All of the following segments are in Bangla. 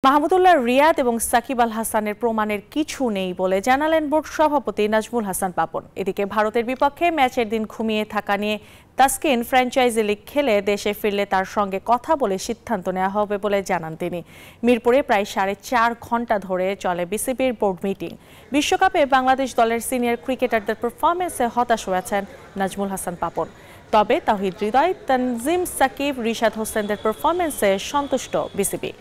মাহমুদুল্লাহ রিয়াদ এবং সাকিব আল হাসানের প্রমাণের কিছু নেই বলে জানালেন বোর্ড সভাপতি নাজমুল হাসান পাপন। এদিকে ভারতের বিপক্ষে ম্যাচের দিন ঘুমিয়ে থাকা নিয়ে তাসকিন ফ্র্যাঞ্চাইজি লিগ খেলে দেশে ফিরলে তার সঙ্গে কথা বলে সিদ্ধান্ত নেওয়া হবে বলে জানান তিনি। মিরপুরে প্রায় 4.5 ঘন্টা ধরে চলে বিসিবির বোর্ড মিটিং। বিশ্বকাপে বাংলাদেশ দলের সিনিয়র ক্রিকেটারদের পারফরমেন্সে হতাশ হয়েছেন নাজমুল হাসান পাপন। তবে তাওহিদ হৃদয়, তানজিম সাকিব, রিশাদ হোসেনদের পারফরমেন্সে সন্তুষ্ট বিসিবি।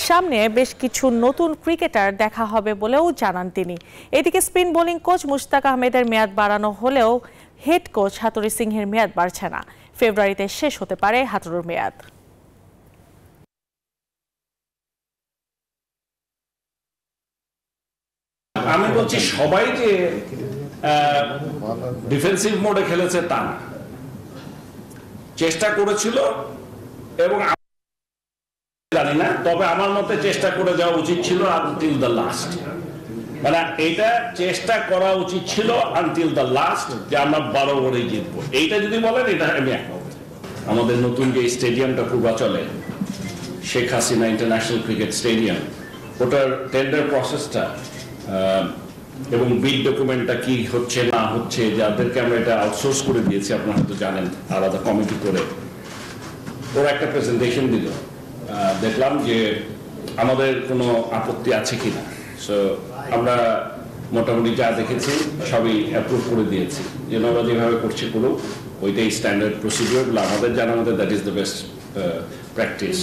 সামনে বেশ কিছু নতুন ক্রিকেটার দেখা হবে বলেও জানান তিনি। এদিকে স্পিন বোলিং কোচ মুশতাক আহমেদের মেয়াদ বাড়ানো হলেও হেড কোচ হাতুড়ি সিংহের মেয়াদ বাড়ছে না। ফেব্রুয়ারিতে শেষ হতে পারে হাতুড়ুর মেয়াদ। আমি বলছি সবাই যে ডিফেন্সিভ মোডে খেলেছে তা না, চেষ্টা করেছিল এবং জানি না, তবে আমার মতে চেষ্টা করে যাওয়া উচিত ছিল আনটিল দ্য লাস্ট। মানে এটা চেষ্টা করা উচিত ছিল আনটিল দ্য লাস্ট, যে আমরা 12 ওভারেই জিতবো। এইটা যদি বলেন, এটা আমি একমত। আমাদের নতুন যে স্টেডিয়ামটা পূর্বাচলে, Sheikh Hasina international cricket stadium, ওটার টেন্ডার প্রসেসটা এবং বিড ডকুমেন্টটা কি হচ্ছে না হচ্ছে, যাদেরকে আমরা এটা আউটসোর্স করে দিয়েছি, আপনারা হয়তো জানেন, আলাদা কমিটি করে ওরা একটা প্রেজেন্টেশন দিল। দেখলাম যে আমাদের কোনো আপত্তি আছে কিনা। সো আমরা মোটামুটি যা দেখেছি সবই অ্যাপ্রুভ করে দিয়েছি, যেন আমরা যেভাবে করছি করুক, ওইটাই স্ট্যান্ডার্ড প্রসিডিওর। আমাদের জানার মধ্যে that is the best practice.